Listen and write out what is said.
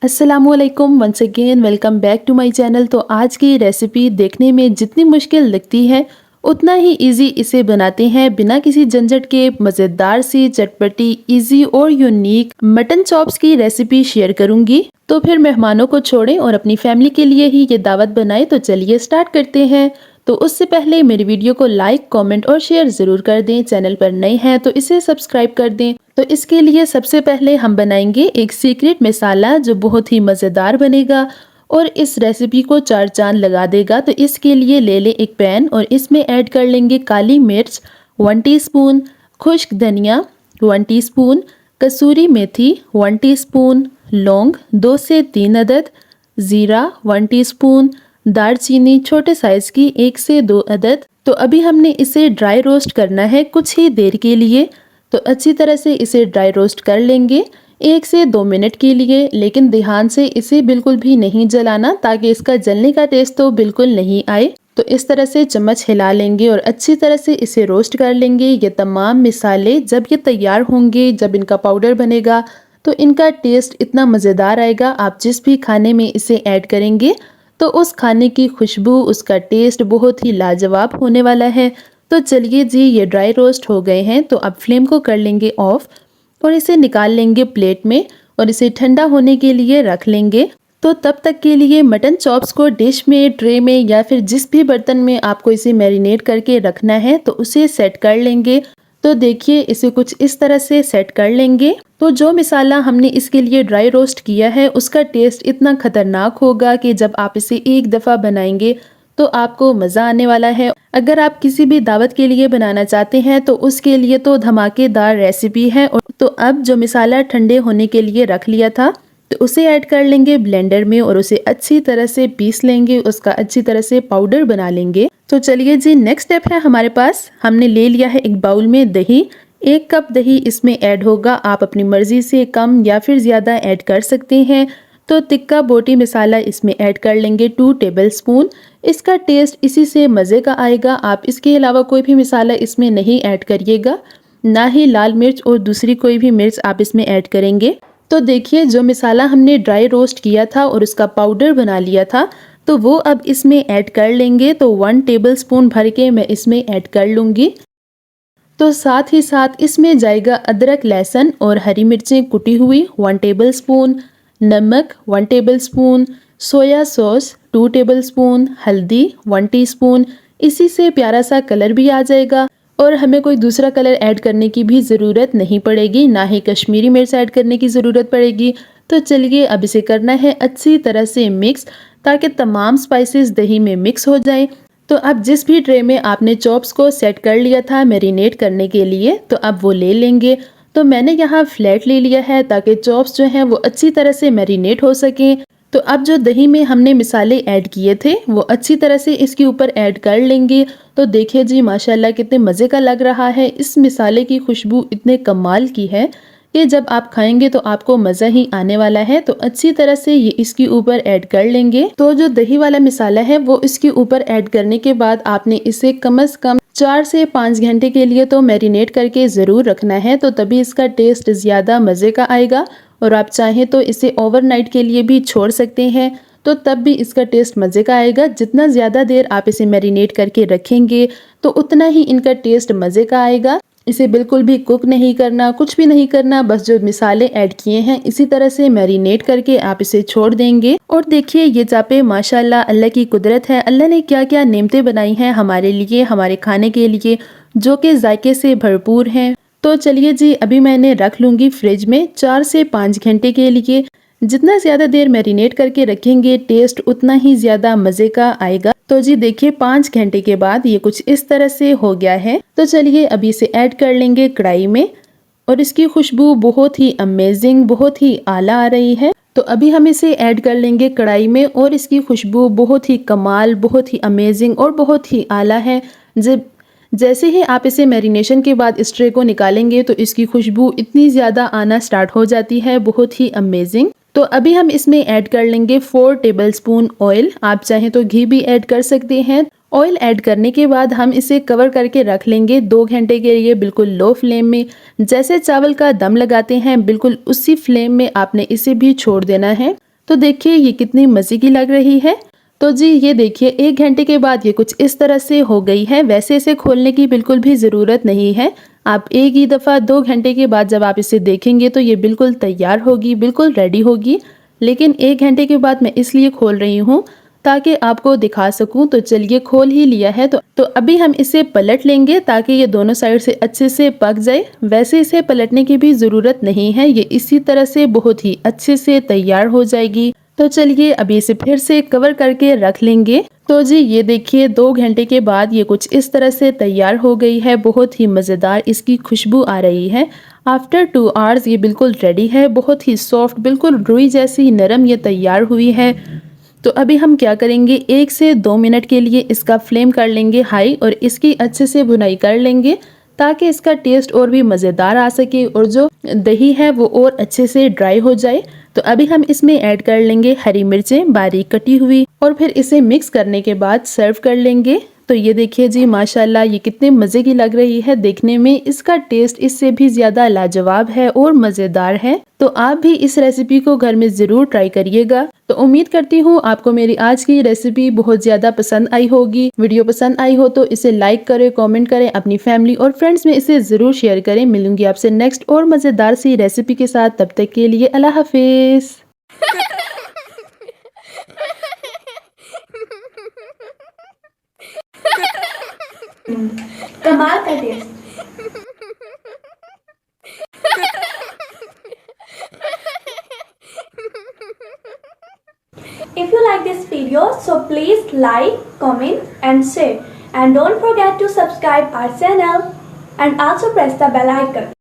अस्सलामुअलैकुम once again welcome back to my channel. तो आज की रेसिपी देखने में जितनी मुश्किल लगती है उतना ही इजी इसे बनाते हैं बिना किसी झंझट के। मज़ेदार सी चटपटी इजी और यूनिक मटन चॉप्स की रेसिपी शेयर करूंगी। तो फिर मेहमानों को छोड़ें और अपनी फैमिली के लिए ही ये दावत बनाएं। तो चलिए स्टार्ट करते हैं। तो उससे पहले मेरी वीडियो को लाइक कमेंट और शेयर ज़रूर कर दें। चैनल पर नए हैं तो इसे सब्सक्राइब कर दें। तो इसके लिए सबसे पहले हम बनाएंगे एक सीक्रेट मसाला जो बहुत ही मज़ेदार बनेगा और इस रेसिपी को चार चांद लगा देगा। तो इसके लिए ले लें एक पैन और इसमें ऐड कर लेंगे काली मिर्च 1 टीस्पून, खुश्क धनिया 1 टीस्पून, कसूरी मेथी 1 टीस्पून, लौंग 2 से 3 अदद, ज़ीरा 1 टीस्पून, दालचीनी छोटे साइज़ की 1 से 2 अदद। तो अभी हमने इसे ड्राई रोस्ट करना है कुछ ही देर के लिए। तो अच्छी तरह से इसे ड्राई रोस्ट कर लेंगे 1 से 2 मिनट के लिए, लेकिन ध्यान से इसे बिल्कुल भी नहीं जलाना ताकि इसका जलने का टेस्ट तो बिल्कुल नहीं आए। तो इस तरह से चम्मच हिला लेंगे और अच्छी तरह से इसे रोस्ट कर लेंगे। ये तमाम मिसाले जब ये तैयार होंगे, जब इनका पाउडर बनेगा तो इनका टेस्ट इतना मज़ेदार आएगा। आप जिस भी खाने में इसे ऐड करेंगे तो उस खाने की खुशबू, उसका टेस्ट बहुत ही लाजवाब होने वाला है। तो चलिए जी, ये ड्राई रोस्ट हो गए हैं तो अब फ्लेम को कर लेंगे ऑफ और इसे निकाल लेंगे प्लेट में और इसे ठंडा होने के लिए रख लेंगे। तो तब तक के लिए मटन चॉप्स को डिश में, ट्रे में या फिर जिस भी बर्तन में आपको इसे मैरिनेट करके रखना है तो उसे सेट कर लेंगे। तो देखिए इसे कुछ इस तरह से सेट कर लेंगे। तो जो मसाला हमने इसके लिए ड्राई रोस्ट किया है उसका टेस्ट इतना खतरनाक होगा कि जब आप इसे एक दफ़ा बनाएंगे तो आपको मज़ा आने वाला है। अगर आप किसी भी दावत के लिए बनाना चाहते हैं तो उसके लिए तो धमाकेदार रेसिपी है। और तो अब जो मसाला ठंडे होने के लिए रख लिया था तो उसे ऐड कर लेंगे ब्लेंडर में और उसे अच्छी तरह से पीस लेंगे, उसका अच्छी तरह से पाउडर बना लेंगे। तो चलिए जी, नेक्स्ट स्टेप है हमारे पास। हमने ले लिया है एक बाउल में दही, 1 कप दही इसमें ऐड होगा। आप अपनी मर्जी से कम या फिर ज़्यादा ऐड कर सकते हैं। तो तिक्का बोटी मसाला इसमें ऐड कर लेंगे 2 टेबलस्पून। इसका टेस्ट इसी से मज़े का आएगा। आप इसके अलावा कोई भी मसाला इसमें नहीं ऐड करिएगा, ना ही लाल मिर्च और दूसरी कोई भी मिर्च आप इसमें ऐड करेंगे। तो देखिए जो मसाला हमने ड्राई रोस्ट किया था और उसका पाउडर बना लिया था तो वो अब इसमें ऐड कर लेंगे। तो 1 टेबलस्पून भर के मैं इसमें ऐड कर लूँगी। तो साथ ही साथ इसमें जाएगा अदरक, लहसुन और हरी मिर्चें कुटी हुई 1 टेबलस्पून, नमक 1 टेबलस्पून, सोया सॉस 2 टेबलस्पून, हल्दी 1 टीस्पून। इसी से प्यारा सा कलर भी आ जाएगा और हमें कोई दूसरा कलर ऐड करने की भी ज़रूरत नहीं पड़ेगी, ना ही कश्मीरी मिर्च ऐड करने की ज़रूरत पड़ेगी। तो चलिए अब इसे करना है अच्छी तरह से मिक्स ताकि तमाम स्पाइसेस दही में मिक्स हो जाएं। तो अब जिस भी ट्रे में आपने चॉप्स को सेट कर लिया था मैरिनेट करने के लिए तो अब वो ले लेंगे। तो मैंने यहाँ फ्लैट ले लिया है ताकि चॉप्स जो हैं वो अच्छी तरह से मैरिनेट हो सकें। तो अब जो दही में हमने मसाले ऐड किए थे वो अच्छी तरह से इसके ऊपर ऐड कर लेंगे। तो देखिए जी माशाल्लाह कितने मज़े का लग रहा है। इस मसाले की खुशबू इतने कमाल की है कि जब आप खाएंगे तो आपको मज़ा ही आने वाला है। तो अच्छी तरह से ये इसके ऊपर ऐड कर लेंगे। तो जो दही वाला मसाला है वो इसके ऊपर ऐड करने के बाद आपने इसे कम से कम 4 से 5 घंटे के लिए तो मैरिनेट करके ज़रूर रखना है। तो तभी इसका टेस्ट ज़्यादा मज़े का आएगा। और आप चाहें तो इसे ओवरनाइट के लिए भी छोड़ सकते हैं तो तब भी इसका टेस्ट मज़े का आएगा। जितना ज़्यादा देर आप इसे मैरिनेट करके रखेंगे तो उतना ही इनका टेस्ट मज़े का आएगा। इसे बिल्कुल भी कुक नहीं करना, कुछ भी नहीं करना, बस जो मिसाले ऐड किए हैं इसी तरह से मैरिनेट करके आप इसे छोड़ देंगे। और देखिए ये चापे माशाल्लाह अल्लाह की कुदरत है। अल्लाह ने क्या क्या नेमतें बनाई हैं हमारे लिए, हमारे खाने के लिए, जो कि जायके से भरपूर हैं। तो चलिए जी, अभी मैंने रख लूँगी फ्रिज में 4 से 5 घंटे के लिए। जितना ज़्यादा देर मैरिनेट करके रखेंगे टेस्ट उतना ही ज़्यादा मज़े का आएगा। तो जी देखिए 5 घंटे के बाद ये कुछ इस तरह से हो गया है। तो चलिए अभी इसे ऐड कर लेंगे कढ़ाई में और इसकी खुशबू बहुत ही अमेजिंग, बहुत ही आला आ रही है। तो अभी हम इसे ऐड कर लेंगे कढ़ाई में और इसकी खुशबू बहुत ही कमाल, बहुत ही अमेजिंग और बहुत ही आला है। जब जैसे ही आप इसे मैरिनेशन के बाद इस ट्रे को निकालेंगे तो इसकी खुशबू इतनी ज़्यादा आना स्टार्ट हो जाती है, बहुत ही अमेजिंग। तो अभी हम इसमें ऐड कर लेंगे 4 टेबलस्पून ऑयल। आप चाहें तो घी भी ऐड कर सकते हैं। ऑयल ऐड करने के बाद हम इसे कवर करके रख लेंगे 2 घंटे के लिए बिल्कुल लो फ्लेम में। जैसे चावल का दम लगाते हैं बिल्कुल उसी फ्लेम में आपने इसे भी छोड़ देना है। तो देखिए ये कितनी मज़े की लग रही है। तो जी ये देखिए 1 घंटे के बाद ये कुछ इस तरह से हो गई है। वैसे इसे खोलने की बिल्कुल भी ज़रूरत नहीं है। आप एक ही दफ़ा 2 घंटे के बाद जब आप इसे देखेंगे तो ये बिल्कुल तैयार होगी, बिल्कुल रेडी होगी। लेकिन 1 घंटे के बाद मैं इसलिए खोल रही हूँ ताकि आपको दिखा सकूं। तो चलिए खोल ही लिया है तो अभी हम इसे पलट लेंगे ताकि ये दोनों साइड से अच्छे से पक जाए। वैसे इसे पलटने की भी ज़रूरत नहीं है, ये इसी तरह से बहुत ही अच्छे से तैयार हो जाएगी। तो चलिए अभी इसे फिर से कवर करके रख लेंगे। तो जी ये देखिए 2 घंटे के बाद ये कुछ इस तरह से तैयार हो गई है। बहुत ही मज़ेदार इसकी खुशबू आ रही है। आफ्टर 2 आवर्स ये बिल्कुल रेडी है। बहुत ही सॉफ्ट, बिल्कुल रुई जैसी नरम ये तैयार हुई है। तो अभी हम क्या करेंगे, 1 से 2 मिनट के लिए इसका फ्लेम कर लेंगे हाई और इसकी अच्छे से भुनाई कर लेंगे ताकि इसका टेस्ट और भी मज़ेदार आ सके और जो दही है वो और अच्छे से ड्राई हो जाए। तो अभी हम इसमें ऐड कर लेंगे हरी मिर्चें बारीक कटी हुई और फिर इसे मिक्स करने के बाद सर्व कर लेंगे। तो ये देखिए जी माशाल्लाह ये कितने मज़े की लग रही है देखने में। इसका टेस्ट इससे भी ज़्यादा लाजवाब है और मज़ेदार है। तो आप भी इस रेसिपी को घर में ज़रूर ट्राई करिएगा। तो उम्मीद करती हूँ आपको मेरी आज की रेसिपी बहुत ज़्यादा पसंद आई होगी। वीडियो पसंद आई हो तो इसे लाइक करें, कमेंट करें, अपनी फैमिली और फ्रेंड्स में इसे ज़रूर शेयर करें। मिलूंगी आपसे नेक्स्ट और मज़ेदार सी रेसिपी के साथ। तब तक के लिए अल्लाह हाफिज़। कमाल का test. If you like this video, so please like, comment and share, and don't forget to subscribe our channel and also press the bell icon.